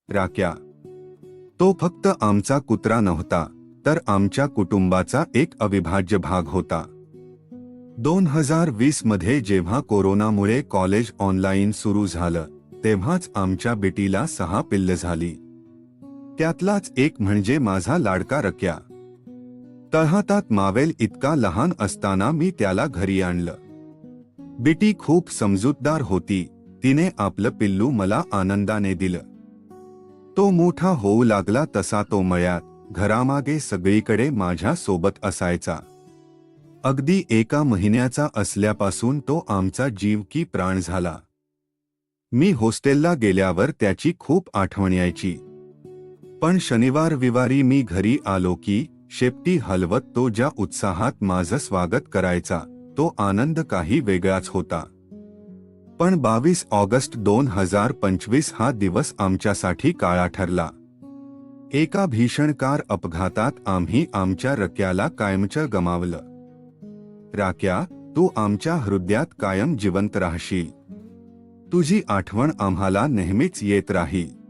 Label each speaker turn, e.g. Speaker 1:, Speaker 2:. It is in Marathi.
Speaker 1: राक्या. तो फक्त आमचा कुत्रा नव्हता, तर आमच्या कुटुंबाचा एक अविभाज्य भाग होता. 2020 मध्ये जेव्हा कोरोनामुळे कॉलेज ऑनलाईन सुरू झालं, तेव्हाच आमच्या बेटीला 6 पिल्लं झाली. त्यातलाच एक म्हणजे माझा लाडका रक्या. तळहातात मावेल इतका लहान असताना मी त्याला घरी आणलं. बेटी खूप समजूतदार होती. तिने आपलं पिल्लू मला आनंदाने दिलं. तो मोठा होऊ लागला तसा तो मळ्यात, घरामागे सगळीकडे माझ्या सोबत असायचा. अगदी 1 महिन्याचा असल्यापासून तो आमचा जीव की प्राण झाला. मी हॉस्टेलला गेल्यावर त्याची खूप आठवण यायची. पण शनिवार-रविवारी मी घरी आलो की शेपटी हलवत तो ज्या उत्साहात माझं स्वागत करायचा, तो आनंद काही वेगळाच होता. पण 22 ऑगस्ट 2025 हा दिवस आमच्यासाठी काळा ठरला. एका भीषण कार अपघातात आम्ही आमच्या रक्याला कायमचं गमावलं. राक्या, तू आमच्या हृदयात कायम जिवंत राहशील. तुझी आठवण आम्हाला नेहमीच येत राहील.